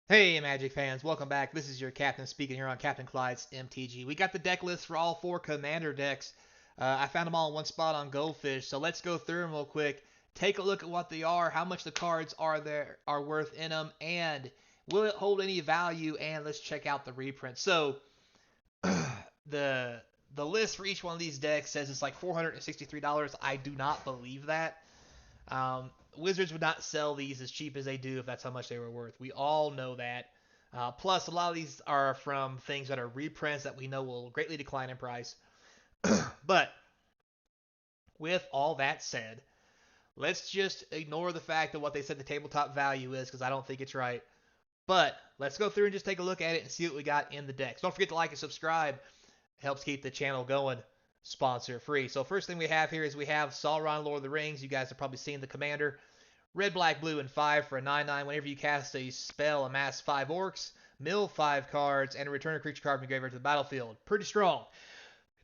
Hey, Magic fans, welcome back. This is your captain speaking here on Captain Clyde's MTG. We got the deck list for all four commander decks. I found them all in one spot on Goldfish, so let's go through them real quick. Take a look at what they are, how much the cards are worth in them, and will it hold any value? And let's check out the reprint. So the the list for each one of these decks says it's like $463. I do not believe that. Wizards would not sell these as cheap as they do if that's how much they were worth. We all know that. Plus, a lot of these are from things that are reprints that we know will greatly decline in price. But with all that said, let's just ignore the fact of what they said the tabletop value is because I don't think it's right. But let's go through and just take a look at it and see what we got in the decks. Don't forget to like and subscribe. It helps keep the channel going sponsor free. So first thing we have here is we have Sauron, Lord of the Rings. You guys have probably seen the commander. Red, black, blue, and 5 for a 9/9. Whenever you cast a spell, amass 5 orcs, mill 5 cards, and return a creature card from the graveyard to the battlefield. Pretty strong.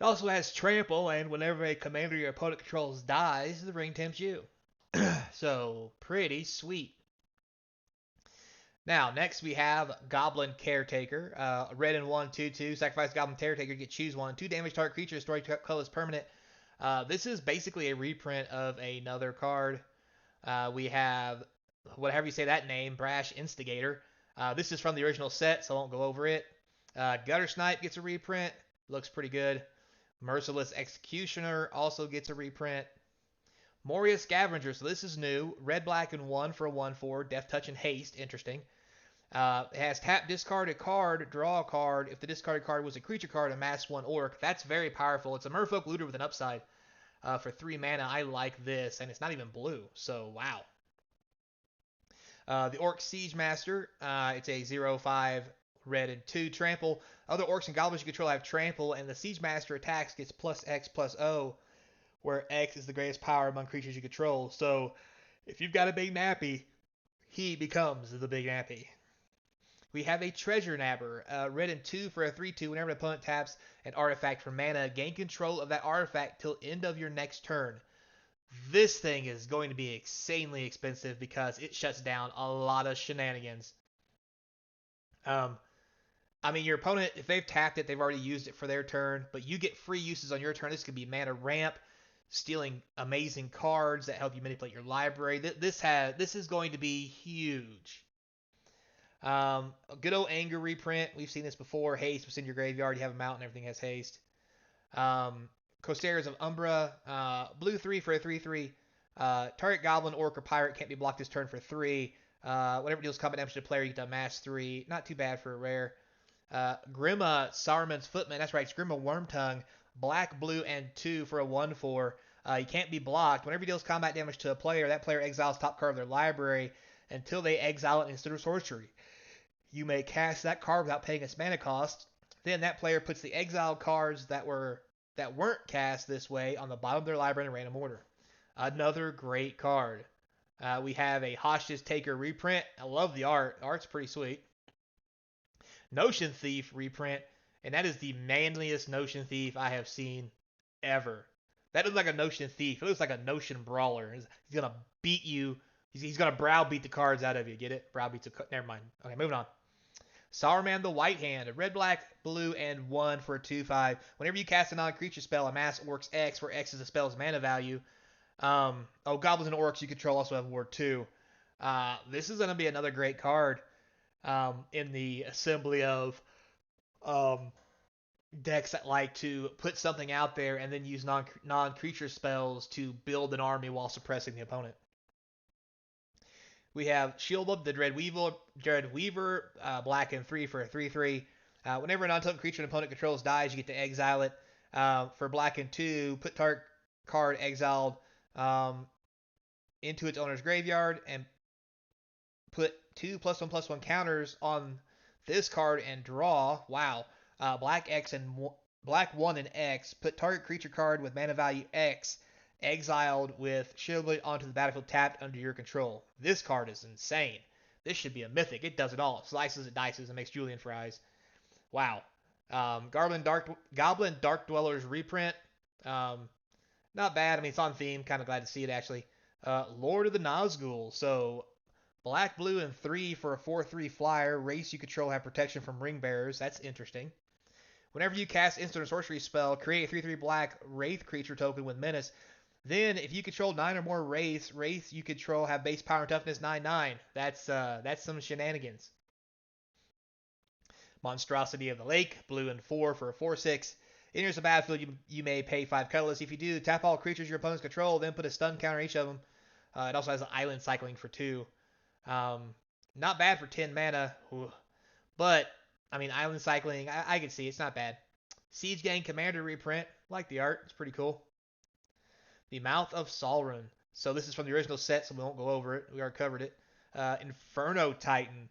It also has trample, and whenever a commander your opponent controls dies, the ring tempts you. So, pretty sweet. Now, next we have Goblin Caretaker. Red and 1, 2/2. Sacrifice Goblin Caretaker. You get choose 1. 2 damage target creature. Story color is permanent. This is basically a reprint of another card. We have, whatever you say that name, Brash Instigator. This is from the original set, so I won't go over it. Gutter Snipe gets a reprint. Looks pretty good. Merciless Executioner also gets a reprint. Moria Scavenger, so this is new. Red, black, and 1 for a 1/4. Death Touch and Haste. Interesting. It has tap, discard a card, draw a card. If the discarded card was a creature card, amass 1 orc. That's very powerful. It's a Merfolk Looter with an upside. For 3 mana, I like this, and it's not even blue, so wow. The Orc Siege Master, it's a 0/5 red and 2 trample. Other orcs and goblins you control have trample, and the Siege Master attacks gets plus X plus O, where X is the greatest power among creatures you control. So if you've got a big nappy, he becomes the big nappy. We have a Treasure Nabber, red and 2 for a 3/2. Whenever an opponent taps an artifact for mana, gain control of that artifact till end of your next turn. This thing is going to be insanely expensive because it shuts down a lot of shenanigans. Um, I mean, your opponent, if they've tapped it, they've already used it for their turn, but you get free uses on your turn. This could be mana ramp, stealing amazing cards that help you manipulate your library. This is going to be huge. Good old anger reprint. We've seen this before. Haste was in your graveyard. You have a mountain. Everything has haste. Costeras of Umbra. Blue 3 for a 3/3. Target goblin, orc, or pirate can't be blocked this turn for 3. Whenever it deals combat damage to a player, you can amass 3. Not too bad for a rare. Grima, Saruman's Footman. That's right, it's Grima Wormtongue. Black, blue, and 2 for a 1/4. You can't be blocked. Whenever he deals combat damage to a player, that player exiles top card of their library until they exile it instead of sorcery. You may cast that card without paying its mana cost. Then that player puts the exiled cards that weren't cast this way on the bottom of their library in random order. Another great card. We have a Hostage Taker reprint. I love the art. The art's pretty sweet. Notion Thief reprint, and that is the manliest Notion Thief I have seen ever. That looks like a Notion Thief. It looks like a Notion Brawler. He's gonna beat you. He's gonna browbeat the cards out of you. Get it? Browbeats. Never mind. Okay, moving on. Saruman the White Hand, a red, black, blue, and 1 for a 2/5. Whenever you cast a non-creature spell, amass orcs X, where X is the spell's mana value. Goblins and orcs you control also have Ward 2. This is going to be another great card in the assembly of um, decks that like to put something out there and then use non-creature spells to build an army while suppressing the opponent. We have Shieldwub, the Dreadweaver, black and 3 for a 3/3. Whenever a non-token creature an opponent controls dies, you get to exile it. For black and 2, put target card exiled into its owner's graveyard and put 2 +1/+1 counters on this card and draw. Wow. Black 1 and X. Put target creature card with mana value X exiled with Shieldblade onto the battlefield tapped under your control. This card is insane. This should be a mythic. It does it all. It slices and dices and makes julienne fries. Wow. Goblin Dark Dwellers reprint. Not bad. I mean, it's on theme. Kind of glad to see it, actually. Lord of the Nazgul. So, Black, blue, and 3 for a 4/3 flyer. Race you control have protection from ring bearers. That's interesting. Whenever you cast instant or sorcery spell, create a 3/3 black wraith creature token with menace. Then, if you control 9 or more wraiths you control have base power and toughness 9/9. That's some shenanigans. Monstrosity of the Lake, blue and 4 for a 4/6. Enters the battlefield, you may pay 5 colorless. If you do, tap all creatures your opponents control, then put a stun counter on each of them. It also has an island cycling for 2. Not bad for 10 mana, but, I mean, island cycling, I can see it's not bad. Siege Gang Commander reprint, like the art, it's pretty cool. The Mouth of Sauron. So this is from the original set, so we won't go over it. We already covered it. Inferno Titan.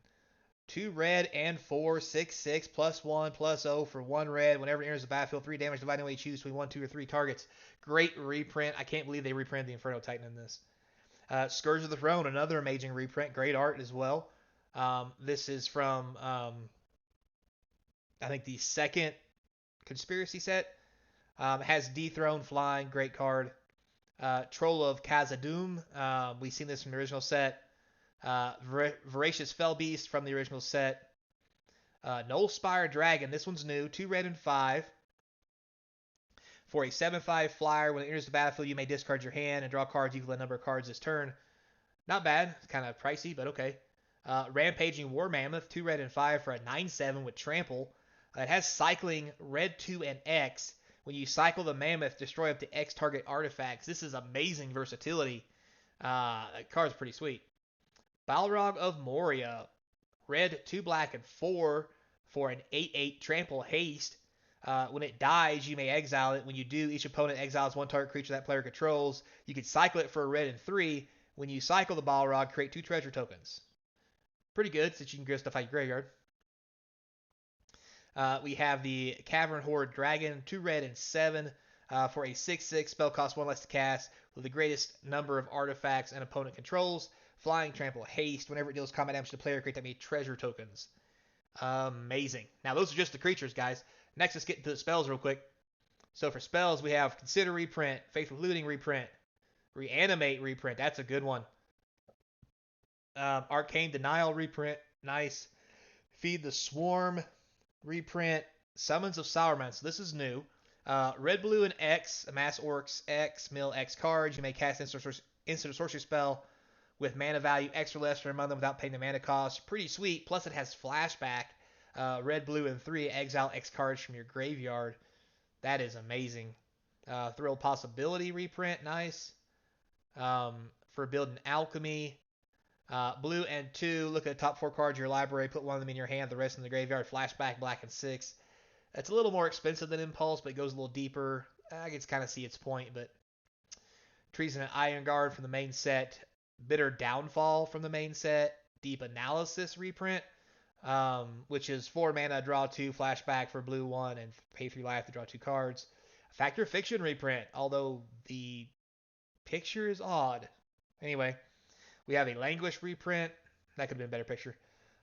2 red and 4, 6/6, +1/+0 for 1 red. Whenever it enters the battlefield, 3 damage dividing way you choose between 1, 2, or 3 targets. Great reprint. I can't believe they reprinted the Inferno Titan in this. Scourge of the Throne, another amazing reprint. Great art as well. This is from, I think, the second Conspiracy set. Has Dethrone flying. Great card. Troll of Khazad-dûm. We've seen this from the original set. Voracious Fell Beast from the original set. Nullspire Dragon. This one's new. 2 red and 5. For a 7/5 flyer, when it enters the battlefield, you may discard your hand and draw cards equal to the number of cards this turn. Not bad. It's kind of pricey, but okay. Rampaging War Mammoth. 2 red and 5 for a 9/7 with Trample. It has cycling red 2 and X. When you cycle the Mammoth, destroy up to X target artifacts. This is amazing versatility. That card's pretty sweet. Balrog of Moria. Red, 2 black, and 4 for an 8/8 trample haste. When it dies, you may exile it. When you do, each opponent exiles 1 target creature that player controls. You can cycle it for a red and 3. When you cycle the Balrog, create 2 treasure tokens. Pretty good, since you can get stuff out your graveyard. We have the Cavern Horde Dragon, 2 red and 7 for a 6/6. Spell costs 1 less to cast with the greatest number of artifacts an opponent controls. Flying, Trample, Haste. Whenever it deals combat damage to the player, create that many treasure tokens. Amazing. Now, those are just the creatures, guys. Next, let's get into the spells real quick. So, for spells, we have Consider reprint, Faithful Looting reprint, Reanimate reprint. That's a good one. Arcane Denial reprint. Nice. Feed the Swarm reprint. Summons of Sauron. So, this is new. Red, blue, and X. Amass Orcs X. Mill X cards. You may cast instant or sorcery spell with mana value X or less for a month without paying the mana cost. Pretty sweet. Plus it has flashback. Red, blue, and 3. Exile X cards from your graveyard. That is amazing. Thrill Possibility reprint. Nice. For building Alchemy. Blue and 2. Look at the top 4 cards of your library. Put one of them in your hand. The rest in the graveyard. Flashback, black, and 6. It's a little more expensive than Impulse, but it goes a little deeper. I can kind of see its point, but Treason and Iron Guard from the main set. Bitter Downfall from the main set. Deep Analysis reprint, which is 4 mana, draw 2, flashback for blue 1, and pay 3 life to draw 2 cards. Factor Fiction reprint, although the picture is odd. Anyway, we have a Languish reprint. That could have been a better picture.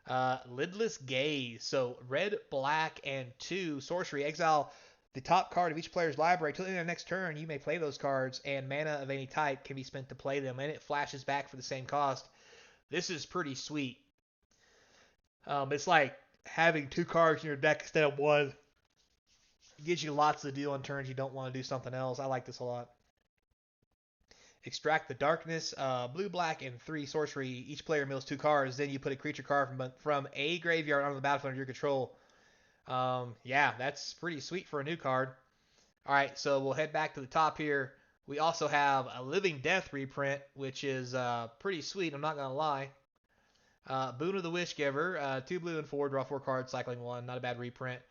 Lidless Gaze. So red, black, and 2 sorcery. Exile the top card of each player's library. Till the end of the next turn, you may play those cards, and mana of any type can be spent to play them, and it flashes back for the same cost. This is pretty sweet. It's like having 2 cards in your deck instead of 1. It gives you lots to do on turns you don't want to do something else. I like this a lot. Extract the Darkness, blue, black, and 3 sorcery. Each player mills 2 cards. Then you put a creature card from a graveyard onto the battlefield under your control. Yeah, that's pretty sweet for a new card. Alright, so we'll head back to the top here. We also have a Living Death reprint, which is pretty sweet, I'm not going to lie. Boon of the Wishgiver, 2 blue and 4, draw 4 cards, cycling 1, not a bad reprint.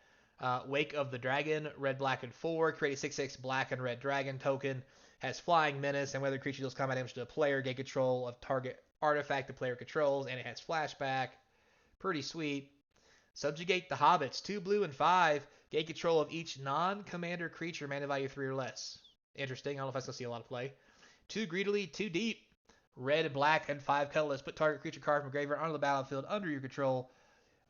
Wake of the Dragon, red, black, and 4, create a 6/6 black and red dragon token. Has Flying Menace, and whether creature deals combat damage to a player, gain control of target artifact the player controls, and it has flashback. Pretty sweet. Subjugate the Hobbits, 2 blue and 5, gain control of each non-commander creature, mana value 3 or less. Interesting, I don't know if that's going to see a lot of play. 2 greedily, 2 deep, red and black, and 5 colorless. Put target creature card from graveyard onto the battlefield under your control.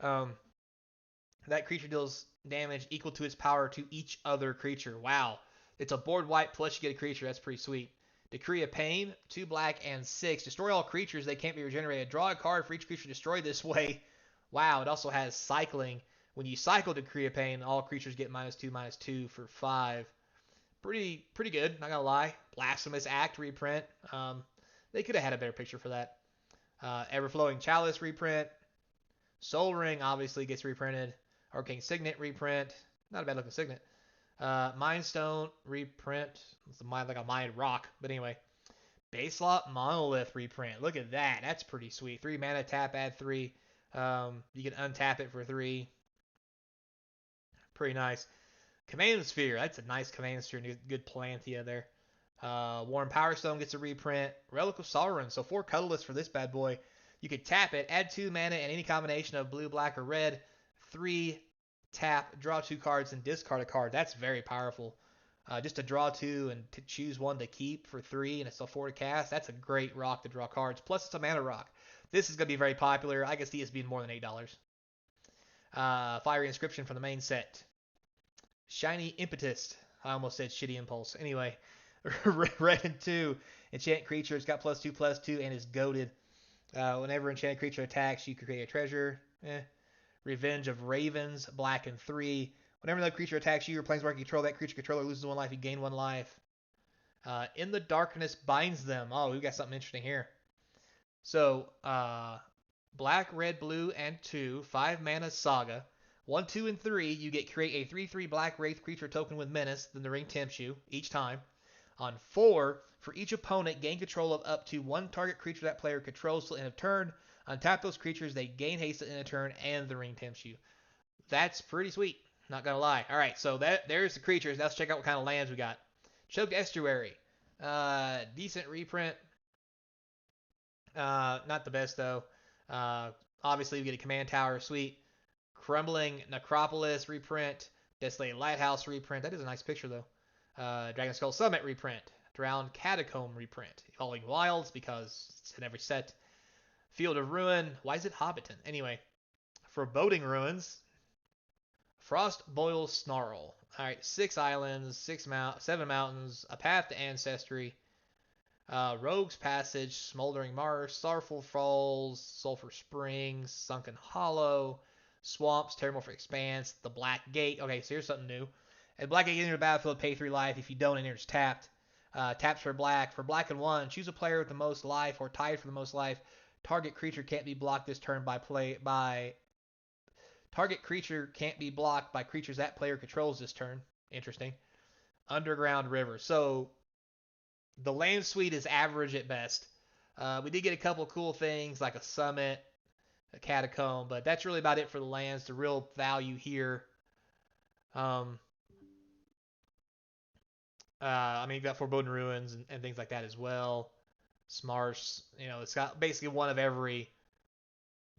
That creature deals damage equal to its power to each other creature. Wow. It's a board wipe plus you get a creature. That's pretty sweet. Decree of Pain, 2 black and 6. Destroy all creatures, they can't be regenerated. Draw a card for each creature destroyed this way. Wow, it also has cycling. When you cycle Decree of Pain, all creatures get -2/-2 for 5. Pretty good, not gonna lie. Blasphemous Act reprint. They could have had a better picture for that. Everflowing Chalice reprint. Soul Ring obviously gets reprinted. Arcane Signet reprint. Not a bad looking signet. Mind Stone reprint. It's like a Mind Rock. But anyway. Base slot Monolith reprint. Look at that. That's pretty sweet. 3 mana, tap, add 3. You can untap it for 3. Pretty nice. Command Sphere. That's a nice Command Sphere. Good Palantia there. Warm Power Stone gets a reprint. Relic of Sauron. So 4 colorless for this bad boy. You could tap it, add 2 mana and any combination of blue, black, or red. 3 tap, draw 2 cards, and discard a card. That's very powerful. Just to draw 2 and to choose 1 to keep for 3, and it's a 4 to cast. That's a great rock to draw cards. Plus, it's a mana rock. This is going to be very popular. I can see it's being more than $8. Fiery Inscription from the main set. Shiny Impetus. I almost said Shitty Impulse. Anyway, red and 2. Enchant creature. It's got +2/+2 and is goaded. Whenever enchanted creature attacks, you can create a treasure. Revenge of Ravens, black and 3. Whenever that creature attacks you or planeswalker control, that creature controller loses 1 life, you gain 1 life. In the Darkness binds them. Oh, we've got something interesting here. So, black, red, blue, and 2, 5 mana saga. 1, 2, and 3, you get create a 3/3 black wraith creature token with menace, then the ring tempts you each time. On 4, for each opponent, gain control of up to 1 target creature that player controls till end of turn. Untap those creatures, they gain haste at end of turn, and the ring tempts you. That's pretty sweet. Not gonna lie. All right, so there's the creatures. Now let's check out what kind of lands we got. Choked Estuary. Decent reprint. Not the best though. Obviously we get a command tower, sweet. Crumbling Necropolis reprint. Desolated Lighthouse reprint. That is a nice picture though. Dragon Skull Summit reprint. Drowned Catacomb reprint. Evolving Wilds because it's in every set. Field of Ruin. Why is it Hobbiton? Anyway, Foreboding Ruins. Frost Boil Snarl. Alright, 6 islands, 7 mountains, a path to ancestry. Rogue's Passage, Smoldering Marsh, Starful Falls, Sulphur Springs, Sunken Hollow, Swamps, Terramorphic Expanse, the Black Gate. Okay, so here's something new. At Black Gate, enter the battlefield, pay 3 life. If you don't, enter it's tapped. Taps for black. For black and 1, choose a player with the most life or tied for the most life. Target creature can't be blocked this turn by target creature can't be blocked by creatures that player controls this turn. Interesting. Underground River. So the land suite is average at best. We did get a couple cool things like a summit, a catacomb, but that's really about it for the lands. The real value here. I mean, you've got Foreboding Ruins and things like that as well. Smarsh, it's got basically one of every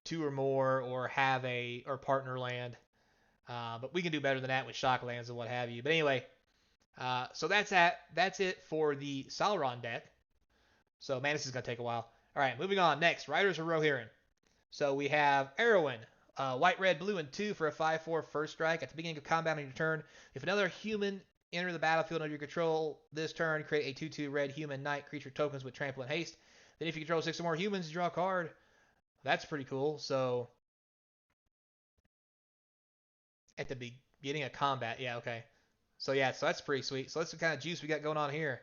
2 or more, or have or partner land. But we can do better than that with shock lands and what have you. But anyway, so that's it for the Sauron deck. So man, this is gonna take a while. All right, moving on. Next, Riders of Rohirrim. So we have Erwin, white, red, blue, and 2 for a 5/4 first strike. At the beginning of combat on your turn, if another human enter the battlefield under your control this turn, create a 2/2 red human knight creature tokens with trample and haste. Then if you control 6 or more humans, you draw a card. That's pretty cool. So at the beginning of combat, yeah, okay. So yeah, so that's pretty sweet. So let's see what kind of juice we got going on here.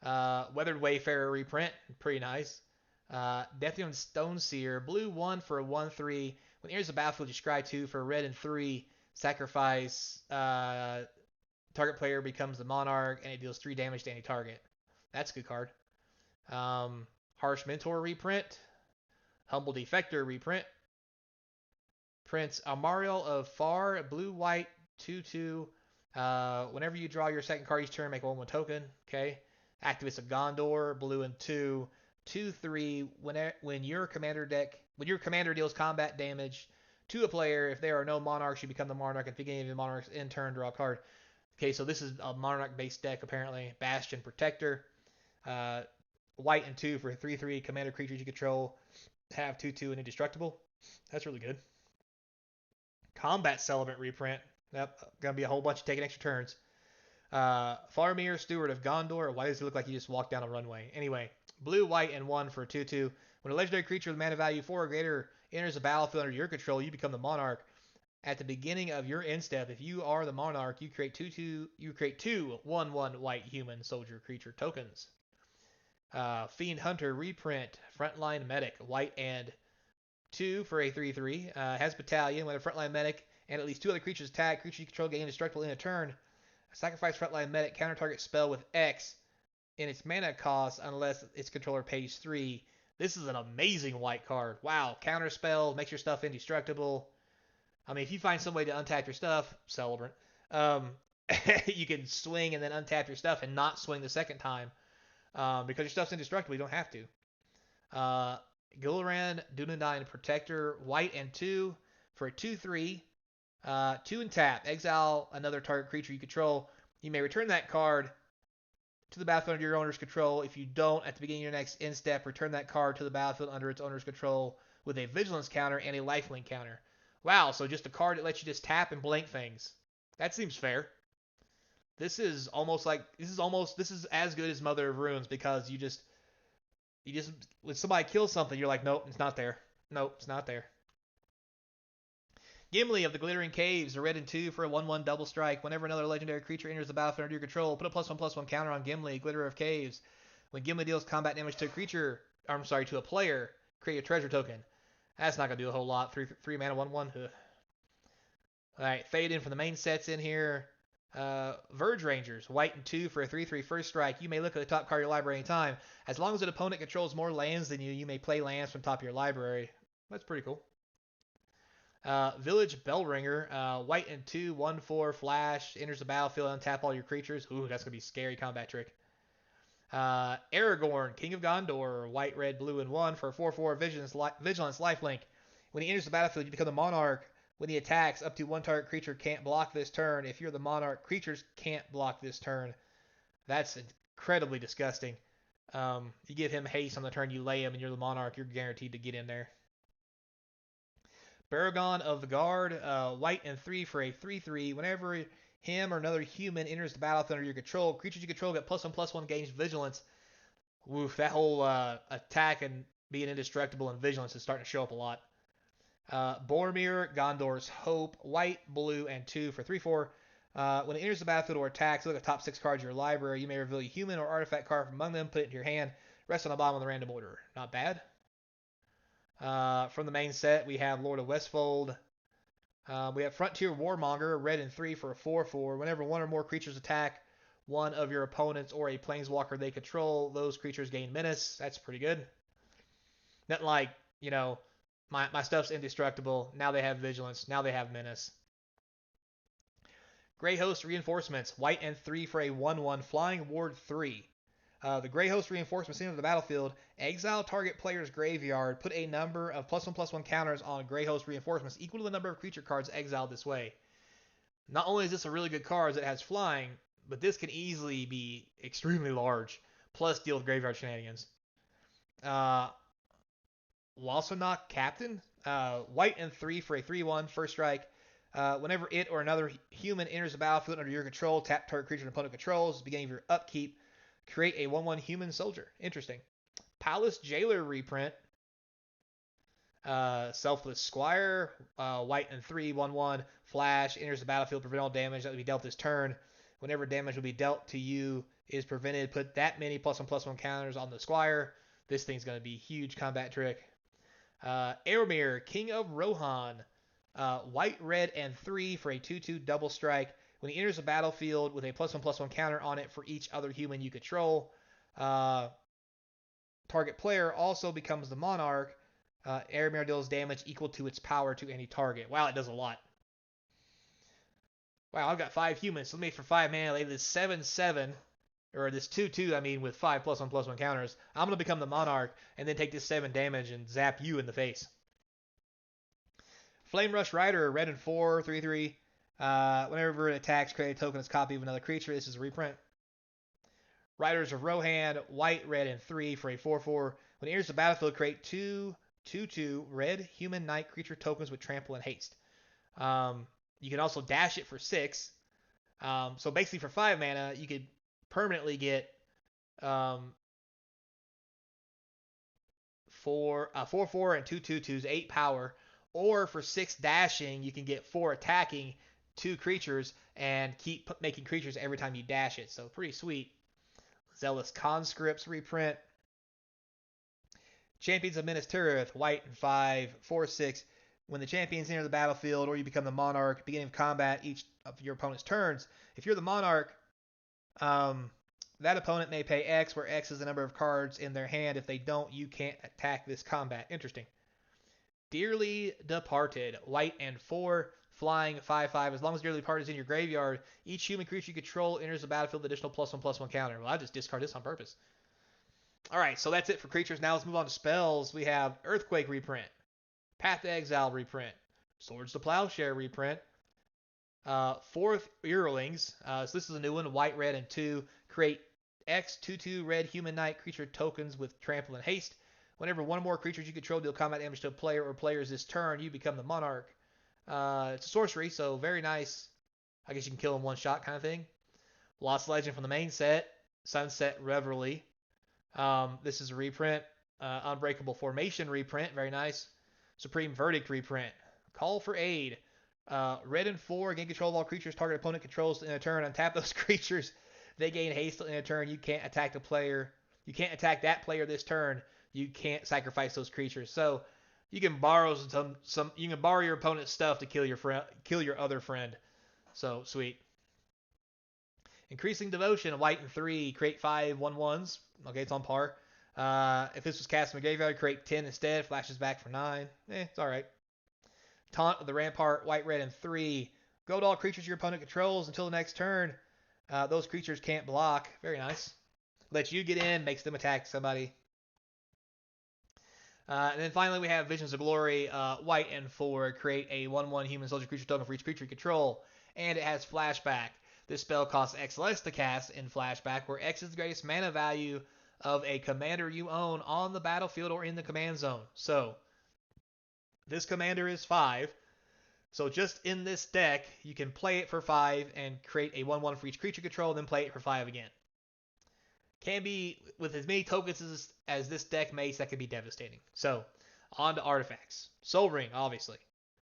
Weathered Wayfarer reprint, pretty nice. Deathian Stoneseer, blue 1 for a 1/3. When it enters the battlefield, you scry 2 for a red and 3. Sacrifice. Target player becomes the monarch, and it deals 3 damage to any target. That's a good card. Harsh Mentor reprint. Humble Defector reprint. Prince Amariel of Far, blue, white, 2/2. Whenever you draw your second card each turn, make a 1/1 token. Okay. Activates of Gondor, blue and 2. 2/3. When your commander deals combat damage to a player, if there are no monarchs, you become the monarch. If you gain any monarchs in turn, draw a card. Okay, so this is a monarch-based deck apparently. Bastion Protector. White and 2 for 3/3. Commander creatures you control have 2/2 and indestructible. That's really good. Combat Celebrant reprint. Yep, gonna be a whole bunch of taking extra turns. Faramir, Steward of Gondor. Why does it look like he just walked down a runway? Anyway, blue, white, and 1 for a 2/2. When a legendary creature with mana value 4 or greater enters the battlefield under your control, you become the monarch. At the beginning of your end step, if you are the monarch, you create two 1/1 white human soldier creature tokens. Fiend Hunter reprint, frontline medic, white and 2 for a 3/3. Has battalion. When a frontline medic and at least 2 other creatures attack, creature you control gain indestructible in a turn. Sacrifice frontline medic, counter target spell with X in its mana cost unless its controller pays 3. This is an amazing white card. Wow, counter spell, makes your stuff indestructible. I mean, if you find some way to untap your stuff, celebrant. Um, you can swing and then untap your stuff and not swing the second time because your stuff's indestructible. You don't have to. Gilliran, Dunedain Protector, white and 2 for a 2/3. 2 and tap. Exile another target creature you control. You may return that card to the battlefield under your owner's control. If you don't, at the beginning of your next end step, return that card to the battlefield under its owner's control with a vigilance counter and a lifelink counter. Wow, so just a card that lets you just tap and blank things. That seems fair. This is as good as Mother of Runes because you just when somebody kills something, you're like, nope, it's not there. Nope, it's not there. Gimli of the Glittering Caves, a red and 2 for a 1/1 double strike. Whenever another legendary creature enters the battlefield under your control, put a +1/+1 counter on Gimli, Glitter of Caves. When Gimli deals combat damage to a creature, to a player, create a treasure token. That's not gonna do a whole lot. Three mana 1/1. Alright, fade in for the main sets in here. Verge Rangers, white and 2 for a 3/3 first strike. You may look at the top card of your library anytime. As long as an opponent controls more lands than you, you may play lands from top of your library. That's pretty cool. Village Bellringer, white and 2, 1/4 flash, enters the battlefield, untap all your creatures. Ooh, that's gonna be a scary combat trick. Aragorn, King of Gondor, white, red, blue, and 1 for a 4/4 vigilance lifelink. When he enters the battlefield, you become the monarch. When he attacks, up to one target creature can't block this turn. If you're the monarch, creatures can't block this turn. That's incredibly disgusting. You give him haste on the turn you lay him, and you're the monarch. You're guaranteed to get in there. Baragon of the Guard, white and 3 for a 3/3. Whenever him or another human enters the battlefield under your control, creatures you control get +1/+1 gains vigilance. Woof, that whole attack and being indestructible and vigilance is starting to show up a lot. Boromir, Gondor's Hope, white, blue, and 2 for 3/4. When it enters the battlefield or attacks, look at the top 6 cards of your library. You may reveal a human or artifact card from among them, put it into your hand, rest on the bottom of the random order. Not bad. From the main set, we have Lord of Westfold. We have Frontier Warmonger, red and 3 for a 4/4. Whenever one or more creatures attack one of your opponents or a planeswalker they control, those creatures gain menace. That's pretty good. Nothing like, my stuff's indestructible. Now they have vigilance. Now they have menace. Grey Host Reinforcements, white and 3 for a 1/1 flying ward 3. The Grey Host Reinforcements enter the battlefield. Exile target player's graveyard. Put a number of +1/+1 counters on Grey Host Reinforcements equal to the number of creature cards exiled this way. Not only is this a really good card that has flying, but this can easily be extremely large. Plus deal with graveyard shenanigans. Wassenach Captain, white and 3 for a 3/1 first strike. Whenever it or another human enters the battlefield under your control, tap target creature and opponent controls. Beginning of your upkeep, create a 1/1 human soldier. Interesting. Palace Jailer reprint. Selfless Squire, white and 3, 1/1 flash, enters the battlefield, prevent all damage that will be dealt this turn. Whenever damage will be dealt to you is prevented, put that many +1/+1 counters on the Squire. This thing's going to be a huge combat trick. Aramir, King of Rohan, white, red, and 3 for a 2/2 double strike. When he enters the battlefield with a +1/+1 counter on it for each other human you control, target player also becomes the monarch. Aramir deals damage equal to its power to any target. Wow, it does a lot. Wow, I've got 5 humans. So let me for 5 mana lay this 7/7, or this 2/2, with 5 +1/+1 counters. I'm going to become the monarch and then take this 7 damage and zap you in the face. Flame Rush Rider, red and 4, 3/3. Whenever it attacks, create a token as copy of another creature. This is a reprint. Riders of Rohan, white, red, and 3 for a 4/4. When it enters the battlefield, create 2/2 red human knight creature tokens with trample and haste. You can also dash it for 6. So basically, for 5 mana, you could permanently get um, 4 and 2/2/2s, 8 power. Or for 6 dashing, you can get 4 attacking, 2 creatures, and keep making creatures every time you dash it. So pretty sweet. Zealous Conscripts reprint. Champions of Minas Tirith, white and 5, 4/6. When the champions enter the battlefield or you become the monarch, beginning of combat each of your opponent's turns. If you're the monarch, um, that opponent may pay X, where X is the number of cards in their hand. If they don't, you can't attack this combat. Interesting. Dearly Departed, white and 4, flying 5/5. As long as Dearly Departed is in your graveyard, each human creature you control enters the battlefield with additional +1/+1 counter. Well, I just discard this on purpose. All right, so that's it for creatures. Now let's move on to spells. We have Earthquake reprint, Path to Exile reprint, Swords to Plowshare reprint, Fourth Earlings. So this is a new one, white, red, and 2. Create X 2/2 red human knight creature tokens with trample and haste. Whenever one or more creatures you control deal combat damage to a player or players this turn, you become the monarch. It's a sorcery, so very nice. I guess you can kill in one shot kind of thing. Lost Legend from the main set, Sunset Reverie. This is a reprint. Unbreakable Formation reprint, very nice. Supreme Verdict reprint. Call for Aid. Red and 4, gain control of all creatures target opponent controls in a turn. Untap those creatures. They gain haste in a turn. You can't attack the player. You can't attack that player this turn. You can't sacrifice those creatures. So you can borrow some. You can borrow your opponent's stuff to kill your other friend. So sweet. Increasing Devotion, white and 3, create 5 1/1s. Okay, it's on par. If this was cast in the graveyard, create 10 instead. Flashes back for 9. It's alright. Taunt of the Rampart, white, red, and 3. Gold all creatures your opponent controls until the next turn. Those creatures can't block. Very nice. Lets you get in, makes them attack somebody. And then finally we have Visions of Glory, white and 4. Create a 1/1 human soldier creature token for each creature you control. And it has flashback. This spell costs X less to cast in flashback, where X is the greatest mana value of a commander you own on the battlefield or in the command zone. So this commander is 5. So just in this deck, you can play it for 5 and create a 1/1 for each creature control, then play it for 5 again. Can be, with as many tokens as this deck makes, that could be devastating. So, on to artifacts. Soul Ring, obviously.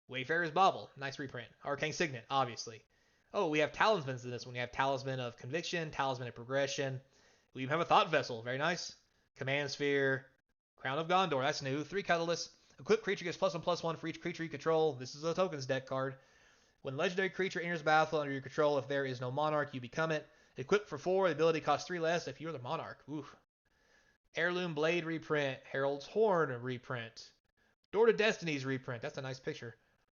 Wayfarer's Bauble, nice reprint. Arcane Signet, obviously. Oh, we have talismans in this one. We have Talisman of Conviction, Talisman of Progression. We even have a Thought Vessel, very nice. Command Sphere, Crown of Gondor, that's new. 3 colorless. Equipped creature gets +1/+1 for each creature you control. This is a tokens deck card. When legendary creature enters the battlefield under your control, if there is no monarch, you become it. Equipped for 4, the ability costs 3 less if you're the monarch. Oof. Heirloom Blade reprint. Herald's Horn reprint. Door to Destiny's reprint. That's a nice picture.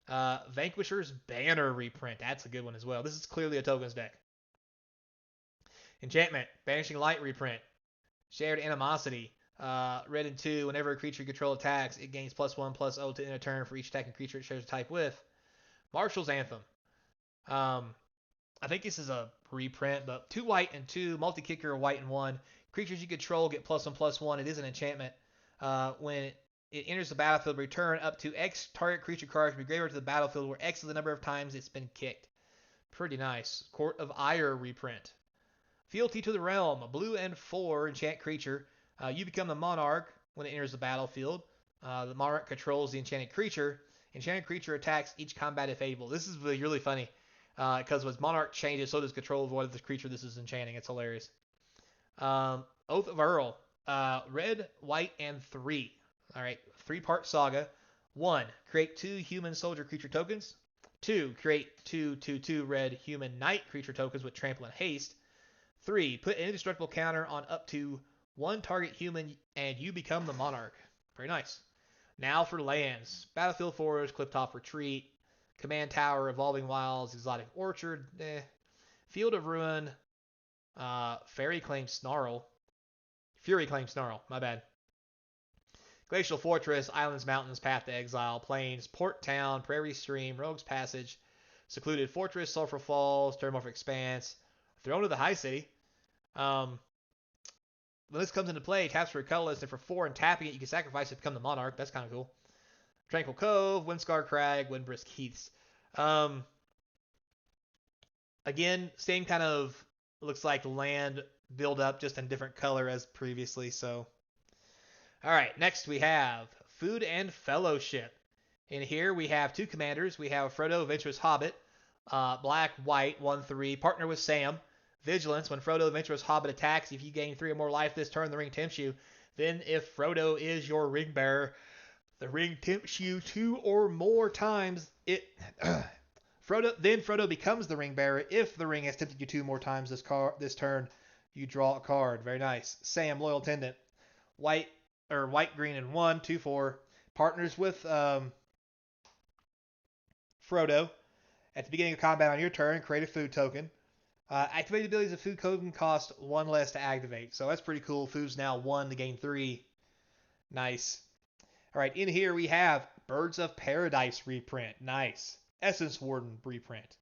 Vanquisher's Banner reprint. That's a good one as well. This is clearly a tokens deck. Enchantment. Banishing Light reprint. Shared Animosity. Red and 2. Whenever a creature you control attacks, it gains +1/+0 to end a turn for each attacking creature it shares a type with. Martial's Anthem. I think this is a reprint, but 2 white and 2, multi-kicker, white and 1. Creatures you control get +1/+1. It is an enchantment. When it enters the battlefield, return up to X target creature cards from your graveyard to the battlefield, where X is the number of times it's been kicked. Pretty nice. Court of Ire reprint. Fealty to the Realm, a blue and 4 enchant creature. You become the monarch when it enters the battlefield. The monarch controls the enchanted creature. Enchanted creature attacks each combat if able. This is really funny. Because as Monarch changes, so does control of what this creature this is enchanting. It's hilarious. Oath of Earl. Red, white, and 3. Alright, 3-part saga. 1. Create 2 human soldier creature tokens. 2. Create 2/2/2 red human knight creature tokens with trample and haste. 3. Put an indestructible counter on up to 1 target human and you become the monarch. Very nice. Now for lands. Battlefield Forest, Clifftop Retreat, Command Tower, Evolving Wilds, Exotic Orchard, Field of Ruin, Fury Claim Snarl, my bad. Glacial Fortress, Islands, Mountains, Path to Exile, Plains, Port Town, Prairie Stream, Rogue's Passage, Secluded Fortress, Sulphur Falls, Terramorphic Expanse, Throne of the High City. When this comes into play, taps for a colorless, and for 4 and tapping it, you can sacrifice it to become the monarch. That's kind of cool. Tranquil Cove, Windscar Crag, Windbrisk Heaths. Again, same kind of looks like land build up, just in different color as previously. So, all right, next we have Food and Fellowship. In here we have two commanders. We have Frodo, Adventurous Hobbit, black, white, 1/3. Partner with Sam. Vigilance. When Frodo, Adventurous Hobbit attacks, if you gain 3 or more life this turn, the ring tempts you. Then, if Frodo is your ring bearer, the ring tempts you 2 or more times. Frodo becomes the ring bearer. If the ring has tempted you 2 more times this turn, you draw a card. Very nice. Sam, loyal attendant. White white, green, and 1, 2, 4. Partners with Frodo. At the beginning of combat on your turn, create a food token. Activated abilities of food token cost 1 less to activate. So that's pretty cool. Food's now 1 to gain 3. Nice. All right, in here we have Birds of Paradise reprint. Nice. Essence Warden reprint.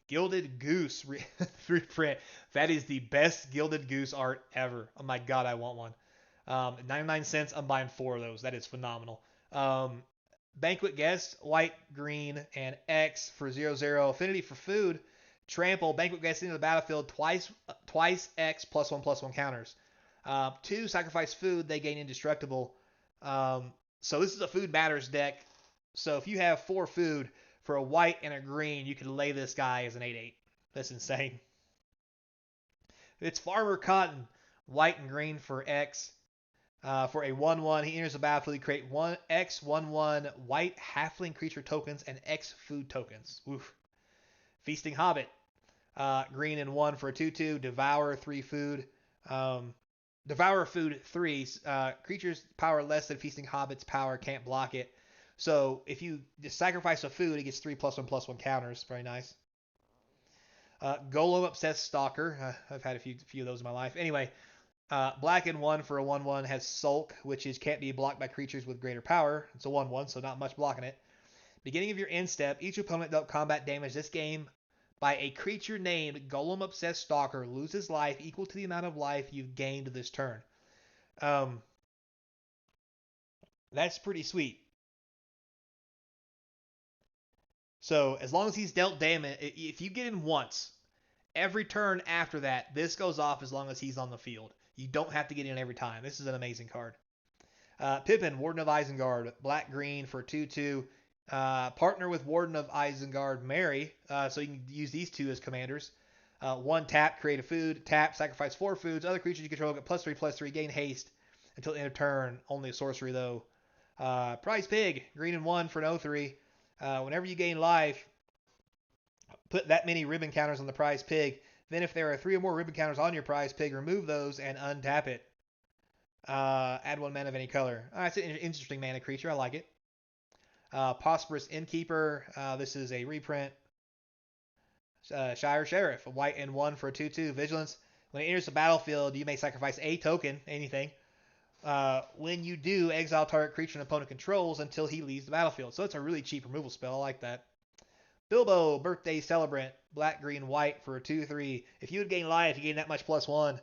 Gilded Goose reprint. That is the best Gilded Goose art ever. Oh my god, I want one. 99 cents, I'm buying 4 of those. That is phenomenal. Banquet Guest, white, green, and X for 0/0. Affinity for food. Trample. Banquet Guest into the battlefield twice X +1/+1 counters. 2, sacrifice food. They gain indestructible. So this is a food matters deck. So if you have 4 food for a white and a green, you can lay this guy as an 8/8. That's insane. It's Farmer Cotton. White and green for X. For a 1/1, he enters the battlefield. You create 1 X 1/1 white halfling creature tokens and X food tokens. Oof. Feasting Hobbit. Green and 1 for a 2/2. Devour 3 food. Devour food 3. Creatures power less than Feasting Hobbit's power can't block it. So if you just sacrifice a food, it gets 3 +1/+1 counters. Very nice. Golem Obsessed Stalker. I've had a few of those in my life. Anyway, black and 1 for a 1/1 has Sulk, which can't be blocked by creatures with greater power. It's a 1/1, so not much blocking it. Beginning of your end step, each opponent dealt combat damage this game by a creature named Golem Obsessed Stalker loses life equal to the amount of life you've gained this turn. That's pretty sweet. So as long as he's dealt damage, if you get him once, every turn after that, this goes off as long as he's on the field. You don't have to get in every time. This is an amazing card. Pippin, Warden of Isengard, black-green for 2/2. Partner with Warden of Isengard, Mary, so you can use these 2 as commanders. 1 tap, create a food. Tap, sacrifice 4 foods. Other creatures you control get +3/+3, gain haste until end of turn. Only a sorcery, though. Prize Pig, green and 1 for an 0/3. Whenever you gain life, put that many ribbon counters on the Prize Pig. Then if there are 3 or more ribbon counters on your Prize Pig, remove those and untap it. Add 1 mana of any color. It's an interesting mana creature. I like it. Prosperous Innkeeper. This is a reprint. Shire Sheriff, a white and 1 for a 2/2. Vigilance. When it enters the battlefield, you may sacrifice a token, anything. When you do, exile target creature an opponent controls until he leaves the battlefield. So it's a really cheap removal spell. I like that. Bilbo, Birthday Celebrant, black, green, white for a 2/3. If you would gain life, you gain that much +1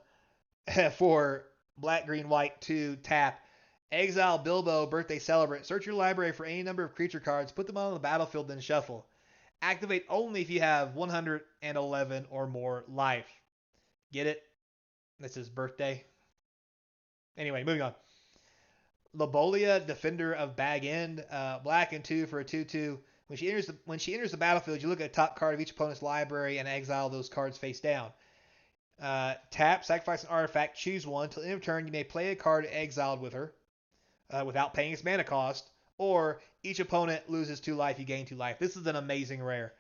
for black, green, white, 2, tap. Exile Bilbo, Birthday Celebrant. Search your library for any number of creature cards, put them on the battlefield, then shuffle. Activate only if you have 111 or more life. Get it? This is birthday. Anyway, moving on. Lobolia, Defender of Bag End, black and 2 for a 2/2. When she enters the battlefield, you look at the top card of each opponent's library and exile those cards face down. Tap, sacrifice an artifact, choose 1. Till end of turn, you may play a card exiled with her without paying its mana cost, or each opponent loses 2 life, you gain 2 life. This is an amazing rare.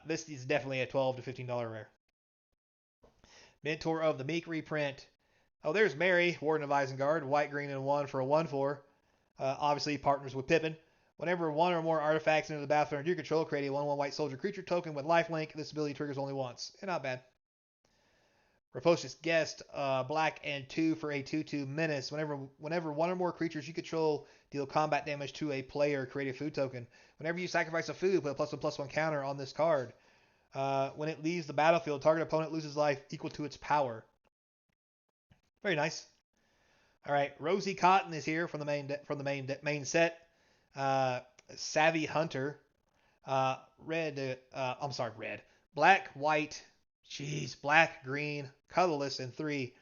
This is definitely a $12 to $15 rare. Mentor of the Meek reprint. Oh, there's Mary, Warden of Isengard, white, green, and 1 for a 1/4. Obviously, partners with Pippin. Whenever 1 or more artifacts enter the battlefield under your control, create a 1/1 white soldier creature token with lifelink. This ability triggers only once. Not bad. Rapacious Guest, black and 2 for a 2/2 menace. Whenever 1 or more creatures you control deal combat damage to a player, create a food token. Whenever you sacrifice a food, put a +1/+1 counter on this card. When it leaves the battlefield, target opponent loses life equal to its power. Very nice. All right, Rosie Cotton is here from the main set. Savvy Hunter. Red. Black, white, jeez, black, green, colorless, and 3.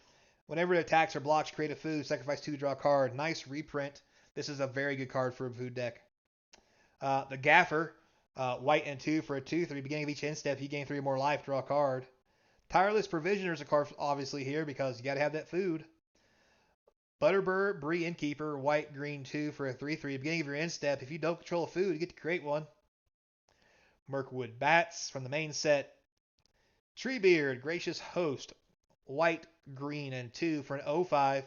Whenever it attacks or blocks, create a food, sacrifice 2, draw a card. Nice reprint. This is a very good card for a food deck. The Gaffer, white and 2 for a 2/3. Beginning of each end step, you gain 3 more life, draw a card. Tireless Provisioner is a card obviously here because you got to have that food. Butterbird, Bree Innkeeper, white, green 2 for a 3/3. Beginning of your end step, if you don't control a food, you get to create one. Mirkwood Bats from the main set. Treebeard, Gracious Host, white, green, and 2 for an 0/5.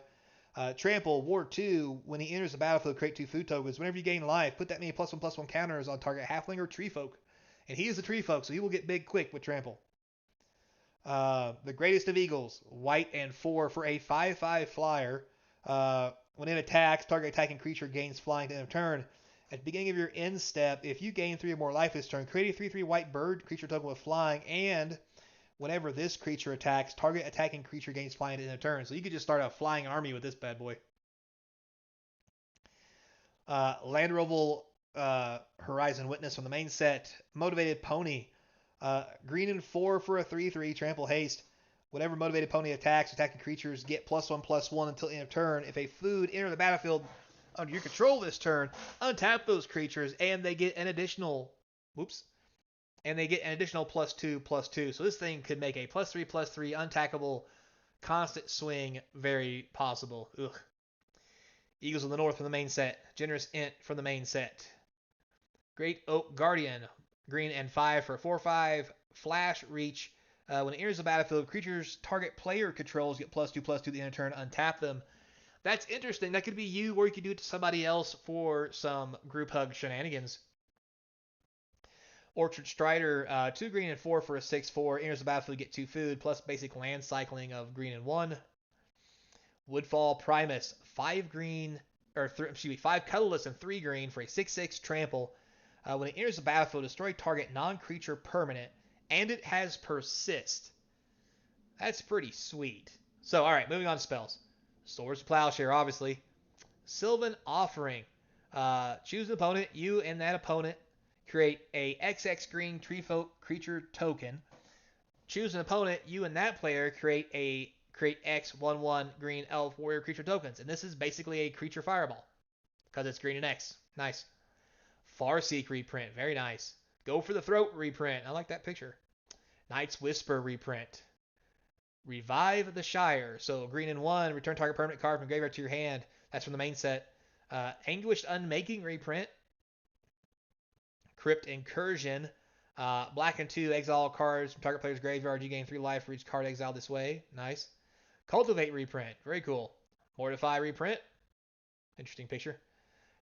Trample, Ward 2. When he enters the battlefield, create 2 food tokens. Whenever you gain life, put that many +1/+1 counters on target halfling or tree folk. And he is a tree folk, so he will get big quick with Trample. The Greatest of Eagles, white and 4 for a 5/5 flyer. When it attacks, target attacking creature gains flying to end of turn. At the beginning of your end step, if you gain 3 or more life this turn, create a 3/3 white bird creature token with flying, and whenever this creature attacks, target attacking creature gains flying to end of turn. So you could just start a flying army with this bad boy. Land Roval Horizon Witness from the main set. Motivated Pony. Green and 4 for a 3/3. Trample Haste. Whenever Motivated Pony attacks, attacking creatures get +1/+1 until end of turn. If a food enter the battlefield under your control this turn, untap those creatures and they get an additional +2/+2. So this thing could make a +3/+3 untackable constant swing very possible. Ugh. Eagles of the North from the main set. Generous Int from the main set. Great Oak Guardian. Green and 5 for a 4/5. Flash Reach. When it enters the battlefield, creatures target player controls get +2/+2 the end of turn. Untap them. That's interesting. That could be you, or you could do it to somebody else for some group hug shenanigans. Orchard Strider, 2 green and 4 for a 6/4. Enters the battlefield, get 2 food, plus basic land cycling of green and 1. Woodfall Primus, 5 green, or 5 colorless and 3 green for a 6/6 trample. When it enters the battlefield, destroy target non-creature permanent, and it has persist. That's pretty sweet. So, alright, moving on to spells. Swords to Plowshare, obviously. Sylvan Offering. Choose an opponent. You and that opponent create a XX green tree folk creature token. Choose an opponent. You and that player create X 1/1 green elf warrior creature tokens. And this is basically a creature fireball because it's green and X. Nice. Farseek reprint. Very nice. Go for the Throat reprint. I like that picture. Knight's Whisper reprint. Revive the Shire. So green and 1. Return target permanent card from graveyard to your hand. That's from the main set. Anguished Unmaking reprint. Crypt Incursion. Black and 2. Exile cards from target player's graveyard. You gain 3 life for each card exiled this way. Nice. Cultivate reprint. Very cool. Mortify reprint. Interesting picture.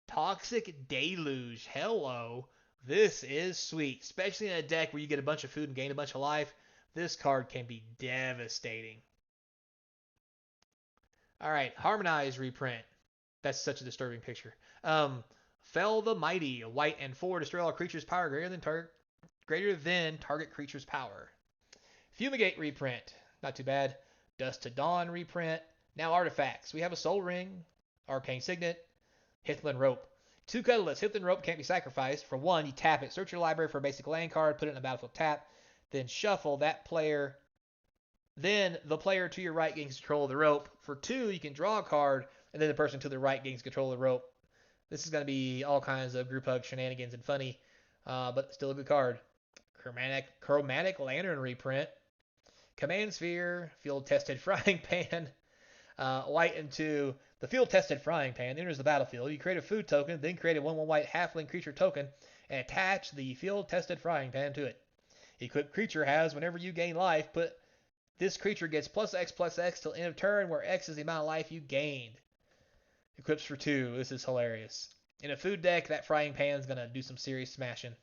Toxic Deluge. Hello. This is sweet. Especially in a deck where you get a bunch of food and gain a bunch of life. This card can be devastating. Alright. Harmonize reprint. That's such a disturbing picture. Fell the Mighty. A white and 4. Destroy all creatures' power greater than target creature's power. Fumigate reprint. Not too bad. Dust to Dawn reprint. Now artifacts. We have a Soul Ring. Arcane Signet. Hithlin Rope. 2 colorless. Hithlin Rope can't be sacrificed. For 1, you tap it. Search your library for a basic land card. Put it in a battlefield tap. Then shuffle that player. Then the player to your right gains control of the rope. For 2, you can draw a card. And then the person to the right gains control of the rope. This is going to be all kinds of group hug shenanigans and funny. But still a good card. Chromatic Lantern reprint. Command Sphere. Field Tested Frying Pan. White and 2. The Field Tested Frying Pan enters the battlefield. You create a food token, then create a 1/1 white halfling creature token, and attach the Field Tested Frying Pan to it. Equipped creature has, whenever you gain life, put this creature gets +X/+X till end of turn, where X is the amount of life you gained. Equips for 2. This is hilarious. In a food deck, that frying pan is going to do some serious smashing.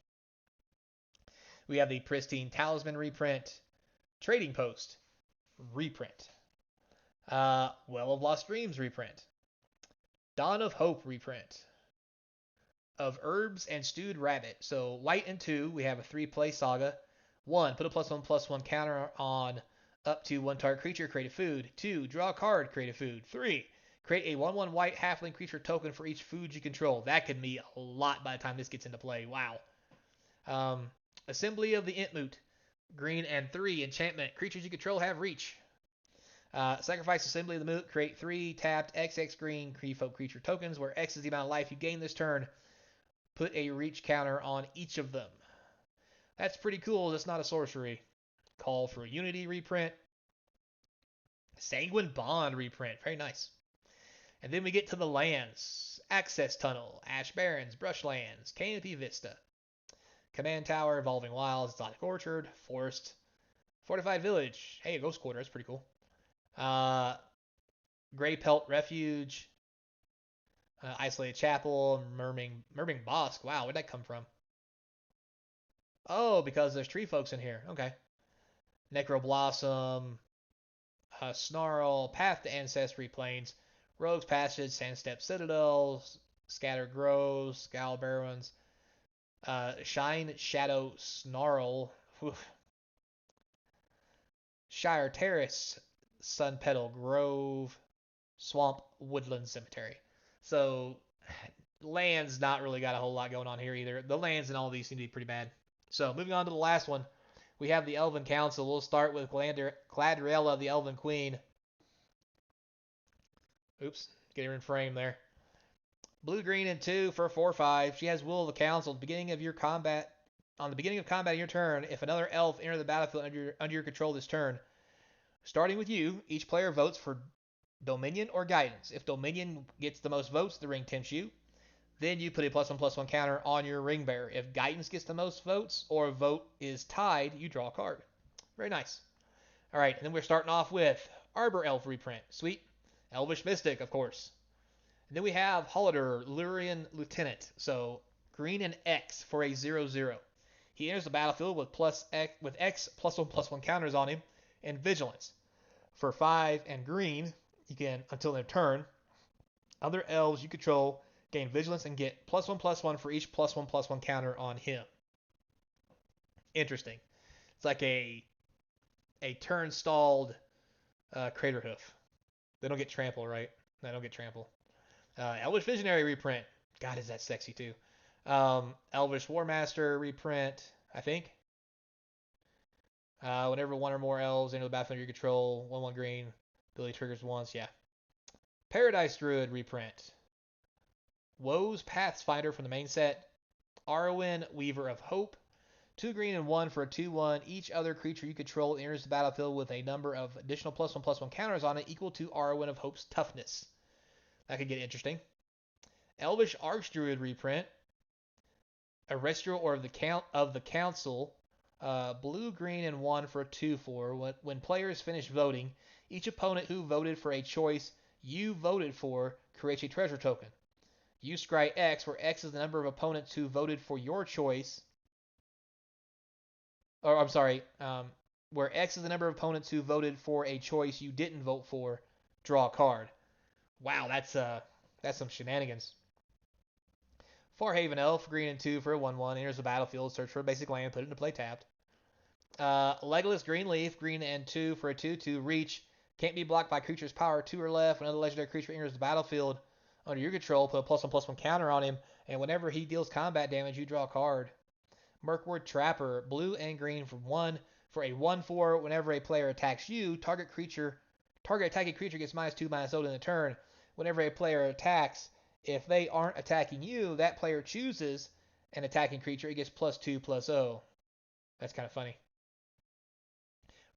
We have the Pristine Talisman reprint. Trading Post reprint. Well of Lost Dreams reprint. Dawn of Hope reprint. Of Herbs and Stewed Rabbit. So white and 2, we have a 3-play saga. 1, put a +1/+1 counter on up to 1 target creature, create a food. 2, draw a card, create a food. 3, create a 1/1 white halfling creature token for each food you control. That could be a lot by the time this gets into play. Wow. Assembly of the Entmoot. Green and 3, enchantment. Creatures you control have reach. Sacrifice Assembly of the Moot. Create 3 tapped XX green Creefolk creature tokens, where X is the amount of life you gain this turn. Put a reach counter on each of them. That's pretty cool. That's not a sorcery. Call for Unity reprint. Sanguine Bond reprint. Very nice. And then we get to the lands. Access Tunnel, Ash Barrens, Brushlands, Canopy Vista, Command Tower, Evolving Wilds, Exotic Orchard, Forest, Fortified Village. Hey, a Ghost Quarter. That's pretty cool. Grey Pelt Refuge, Isolated Chapel, Murming Bosque. Wow, where'd that come from? Oh, because there's tree folks in here. Okay. Necro Blossom, Snarl, Path to Ancestry Plains, Rogue's Passage, Sandstep Citadels, Scattered Groves, Scowl Barrens, Shine Shadow Snarl, Shire Terrace, Sun Petal Grove, Swamp Woodland Cemetery. So lands not really got a whole lot going on here either. The lands in all these seem to be pretty bad. So moving on to the last one, we have the Elven Council. We'll start with Gladriella, the Elven Queen. Oops, get her in frame there. Blue, green, and 2 for 4/5. She has Will of the Council. At the beginning of your combat, on the beginning of combat in your turn, if another elf enters the battlefield under your control this turn, starting with you, each player votes for Dominion or Guidance. If Dominion gets the most votes, the ring tempts you. Then you put a +1/+1 counter on your ring bearer. If Guidance gets the most votes or a vote is tied, you draw a card. Very nice. All right, and then we're starting off with Arbor Elf reprint. Sweet. Elvish Mystic, of course. And then we have Holiday, Lurian Lieutenant. So green and X for a 0/0. He enters the battlefield with X +1/+1 counters on him and Vigilance. For 5 and green, you can, until their turn, other elves you control gain Vigilance and get +1/+1 for each +1/+1 counter on him. Interesting. It's like a turn stalled Crater Hoof. They don't get trample, right? They don't get trample. Elvish Visionary reprint. God, is that sexy too. Elvish War Master reprint, I think. Whenever one or more elves enter the battlefield under your control, 1/1 green, ability triggers once, yeah. Paradise Druid reprint. Woe's Pathfinder from the main set. Arwen, Weaver of Hope. 2 green and 1 for a 2/1. Each other creature you control enters the battlefield with a number of additional +1/+1 counters on it equal to Arwen of Hope's toughness. That could get interesting. Elvish Archdruid reprint. Arrestial or of the Council. Blue, green, and 1 for a 2/4. When players finish voting, each opponent who voted for a choice you voted for creates a treasure token. You scry X, where X is the number of opponents who voted for your choice. Or, I'm sorry, where X is the number of opponents who voted for a choice you didn't vote for. Draw a card. Wow, that's some shenanigans. Farhaven Elf, green and 2 for a 1/1. Enters the battlefield, search for a basic land, put it into play tapped. Legolas Greenleaf, green and 2 for a 2/2. Reach. Can't be blocked by creature's power 2 or left. When another legendary creature enters the battlefield under your control, put a +1/+1 counter on him, and whenever he deals combat damage, you draw a card. Mirkwood Trapper, blue and green for 1 for a 1/4. Whenever a player attacks you, target attacking creature gets -2/-0 in the turn. Whenever a player attacks, if they aren't attacking you, that player chooses an attacking creature. It gets +2/+0. That's kind of funny.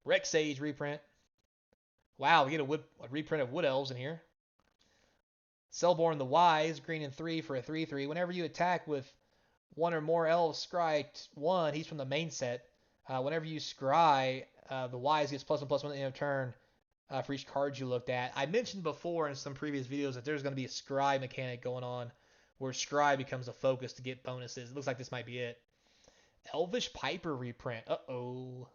Rex Sage reprint. Wow, we get a reprint of Wood Elves in here. Selborn the Wise, green and 3 for a 3/3. Whenever you attack with one or more elves, scry 1. He's from the main set. Whenever you scry, the Wise gets +1/+1 at the end of turn for each card you looked at. I mentioned before in some previous videos that there's going to be a scry mechanic going on where scry becomes a focus to get bonuses. It looks like this might be it. Elvish Piper reprint. Uh-oh.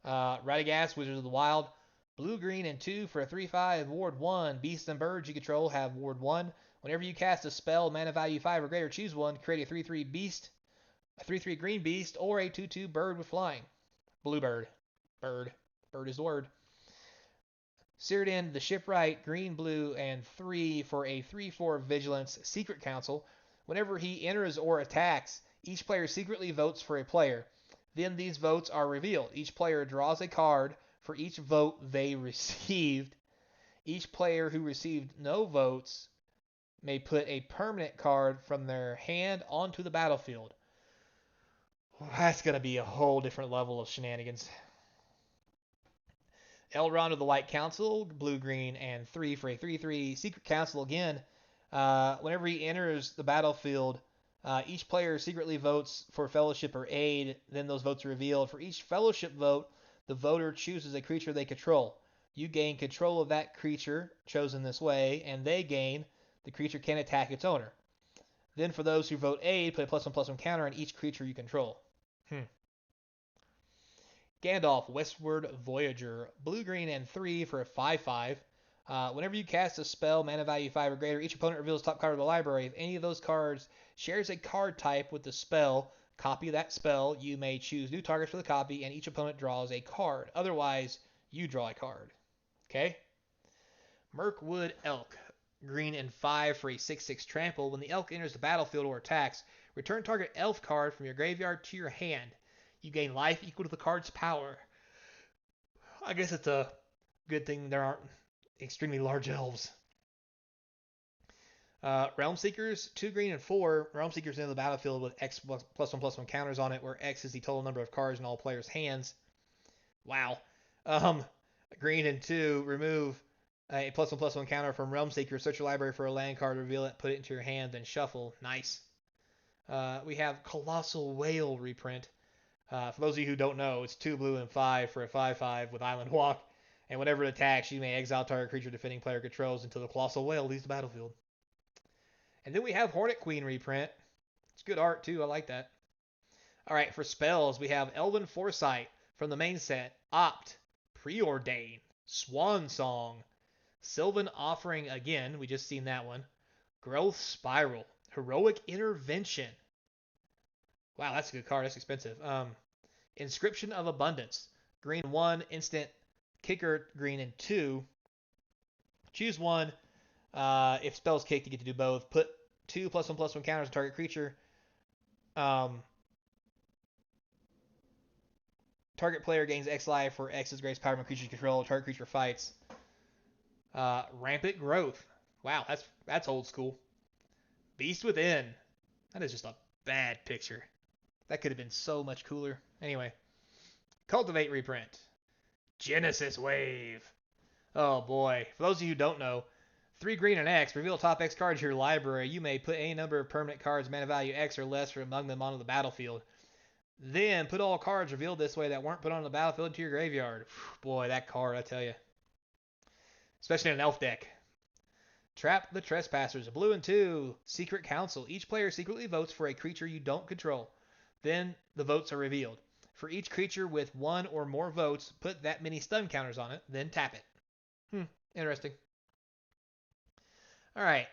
Radagast, Wizards of the Wild. Blue, green, and 2 for a 3/5. Ward 1. Beasts and birds you control have Ward 1. Whenever you cast a spell, mana value 5 or greater, choose one. Create a 3/3 beast, a 3/3 green beast, or a 2/2 bird with flying. Bluebird. Bird. Bird is the word. Cyrodiil the Shipwright, green, blue, and 3 for a 3/4 Vigilance Secret Council. Whenever he enters or attacks, each player secretly votes for a player. Then these votes are revealed. Each player draws a card for each vote they received. Each player who received no votes may put a permanent card from their hand onto the battlefield. That's going to be a whole different level of shenanigans. Elrond of the White Council, blue, green, and 3 for a 3/3. Secret Council again. Whenever he enters the battlefield, each player secretly votes for fellowship or aid. Then those votes are revealed. For each fellowship vote, the voter chooses a creature they control. You gain control of that creature chosen this way, and they gain the creature can attack its owner. Then for those who vote aid, put a +1/+1 counter on each creature you control. Gandalf, Westward Voyager, blue, green, and 3 for a 5/5. Whenever you cast a spell, mana value 5 or greater, each opponent reveals top card of the library. If any of those cards shares a card type with the spell, copy that spell. You may choose new targets for the copy, and each opponent draws a card. Otherwise, you draw a card. Okay? Mirkwood Elk, green and 5 for a 6/6 trample. When the elk enters the battlefield or attacks, return target elf card from your graveyard to your hand. You gain life equal to the card's power. I guess it's a good thing there aren't extremely large elves. Realm Seekers, 2 green and 4. Realm Seekers enter the battlefield with X +1/+1 counters on it, where X is the total number of cards in all players' hands. Wow. Green and 2, remove a +1/+1 counter from Realm Seeker. Search your library for a land card, reveal it, put it into your hand, then shuffle. Nice. We have Colossal Whale reprint. For those of you who don't know, it's 2 blue and 5 for a 5/5 with Island Walk. And whenever it attacks, you may exile target creature defending player controls until the Colossal Whale leaves the battlefield. And then we have Hornet Queen reprint. It's good art too. I like that. All right, for spells, we have Elven Foresight from the main set, Opt, Preordain, Swan Song, Sylvan Offering again. We just seen that one. Growth Spiral, Heroic Intervention. Wow, that's a good card. That's expensive. Inscription of Abundance. Green 1, instant, kicker green and 2. Choose one. If spells kicked, you get to do both. Put 2 +1/+1 counters on target creature. Target player gains X life for X's greatest power when creature control. Target creature fights. Rampant Growth. Wow, that's old school. Beast Within. That is just a bad picture. That could have been so much cooler. Anyway. Cultivate reprint. Genesis Wave. Oh boy. For those of you who don't know, 3 green and X, reveal top X cards in your library. You may put any number of permanent cards mana value X or less from among them onto the battlefield. Then put all cards revealed this way that weren't put on the battlefield into your graveyard. Boy, that card, I tell you. Especially in an elf deck. Trap the Trespassers. Blue and 2. Secret Council. Each player secretly votes for a creature you don't control. Then the votes are revealed. For each creature with 1 or more votes, put that many stun counters on it, then tap it. Interesting. Alright.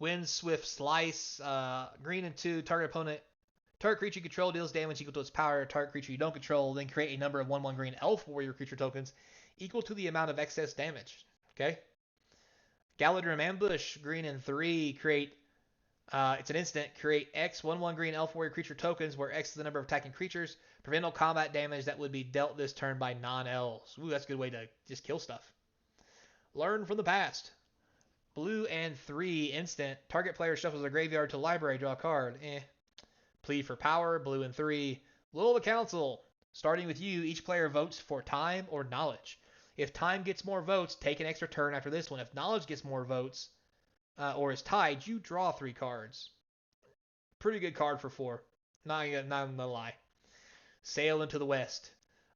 Windswift Slice. Green and 2. Target creature you control deals damage equal to its power. Target creature you don't control, then create a number of 1/1 green elf warrior creature tokens equal to the amount of excess damage. Okay? Galadrim Ambush. Green and 3. Create. It's an instant. Create X 1/1 green elf warrior creature tokens, where X is the number of attacking creatures. Prevent all combat damage that would be dealt this turn by non-elves. Ooh, that's a good way to just kill stuff. Learn from the past. Blue and 3 instant. Target player shuffles their graveyard to library, draw a card. Plead for power. Blue and 3. Will of the Council. Starting with you, each player votes for time or knowledge. If time gets more votes, take an extra turn after this one. If knowledge gets more votes or is tied, you draw 3 cards. Pretty good card for 4. Not gonna lie. Sail into the West.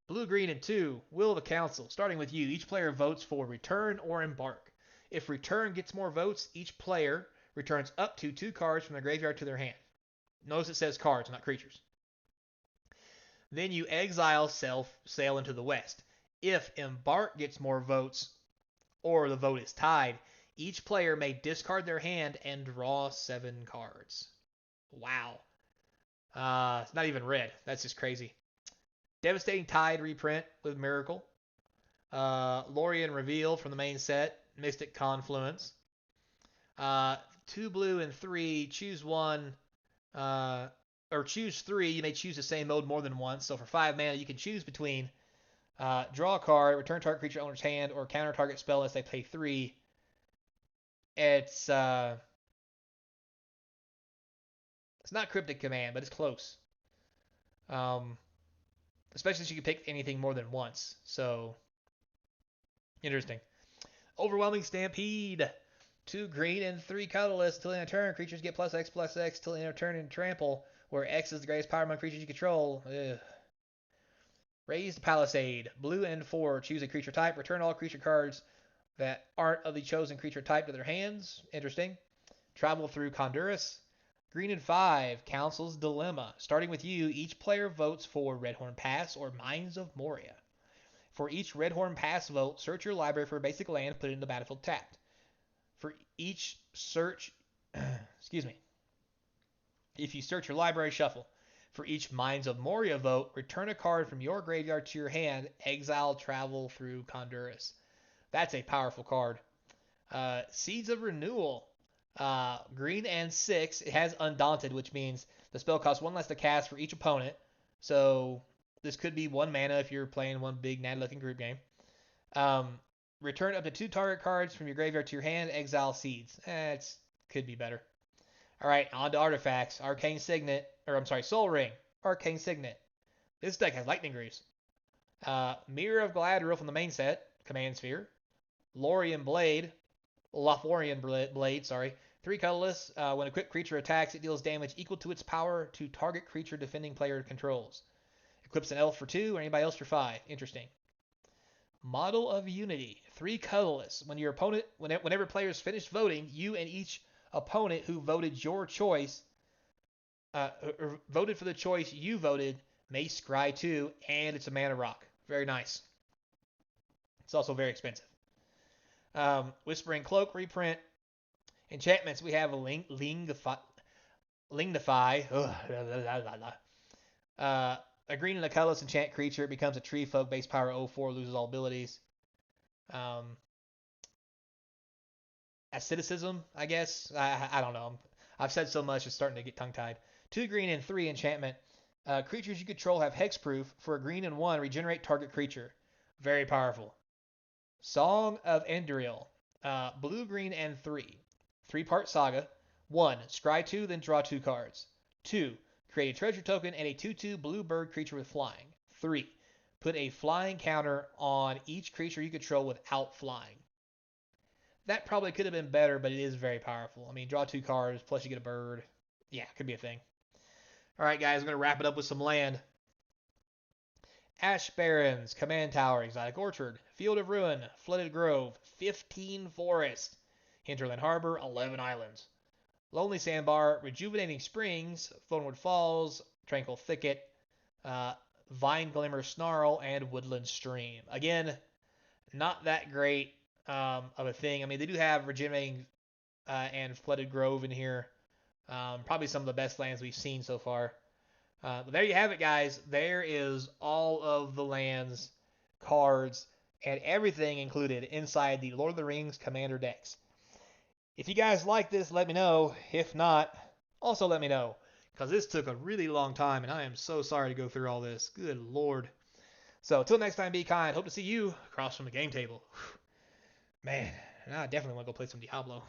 Blue, green, and 2. Will of the Council. Starting with you, each player votes for return or embark. If return gets more votes, each player returns up to 2 cards from their graveyard to their hand. Notice it says cards, not creatures. Then you exile Sail into the West. If embark gets more votes or the vote is tied, each player may discard their hand and draw 7 cards. Wow. It's not even red. That's just crazy. Devastating Tide reprint with Miracle. Lorien Reveal from the main set. Mystic Confluence. 2 blue and 3. Choose one. or choose 3. You may choose the same mode more than once. So for 5 mana, you can choose between draw a card, return target creature owner's hand, or counter target spell as they pay 3. It's not Cryptic Command, but it's close. Um, especially since you can pick anything more than once. So interesting. Overwhelming Stampede. 2 green and 3 colorless. Till the end of turn, creatures get +X/+X till the end of turn and trample, where X is the greatest power among creatures you control. Ugh. Raised Palisade. Blue and 4. Choose a creature type. Return all creature cards that aren't of the chosen creature type to their hands. Interesting. Travel through Condurus. Green and 5. Council's Dilemma. Starting with you, each player votes for Redhorn Pass or Mines of Moria. For each Redhorn Pass vote, search your library for a basic land, put it in the battlefield tapped. For each search, excuse me, if you search your library, shuffle. For each Mines of Moria vote, return a card from your graveyard to your hand, exile travel through Condurus. That's a powerful card. Seeds of Renewal. Green and 6. It has Undaunted, which means the spell costs 1 less to cast for each opponent. So this could be 1 mana if you're playing one big natty looking group game. Return up to 2 target cards from your graveyard to your hand, exile Seeds. It could be better. Alright, on to artifacts. Arcane Signet, Soul Ring. Arcane Signet. This deck has Lightning Greaves. Mirror of Galadriel from the main set, Command Sphere. Lothlorien Blade, sorry. 3 colorless. When a quick creature attacks, it deals damage equal to its power to target creature defending player controls. Equips an elf for 2 or anybody else for 5. Interesting. Model of Unity. 3 colorless. Whenever players finish voting, you and each opponent who voted your choice, or voted for the choice you voted, may scry 2, and it's a mana rock. Very nice. It's also very expensive. Whispering Cloak reprint. Enchantments, we have a Lignify. A green and a colorless enchant creature. It becomes a tree folk base power 0/4, loses all abilities. Asceticism, I guess. I don't know. I've said so much, it's starting to get tongue tied. 2 green and 3 enchantment. Creatures you control have hexproof. For a green and 1, regenerate target creature. Very powerful. Song of Endril. Blue, green, and 3. 3-part saga. 1. Scry 2, then draw 2 cards. 2. Create a treasure token and a 2/2 blue bird creature with flying. 3. Put a flying counter on each creature you control without flying. That probably could have been better, but it is very powerful. I mean, draw 2 cards, plus you get a bird. Yeah, could be a thing. All right, guys, I'm going to wrap it up with some land. Ash Barrens, Command Tower, Exotic Orchard, Field of Ruin, Flooded Grove, 15 Forest, Hinterland Harbor, 11 Islands, Lonely Sandbar, Rejuvenating Springs, Thornwood Falls, Tranquil Thicket, Vine Glimmer Snarl, and Woodland Stream. Again, not that great of a thing. I mean, they do have Rejuvenating and Flooded Grove in here. Probably some of the best lands we've seen so far. But there you have it, guys. There is all of the lands, cards, and everything included inside the Lord of the Rings Commander decks. If you guys like this, let me know. If not, also let me know. Because this took a really long time, and I am so sorry to go through all this. Good Lord. So, until next time, be kind. Hope to see you across from the game table. Man, I definitely want to go play some Diablo.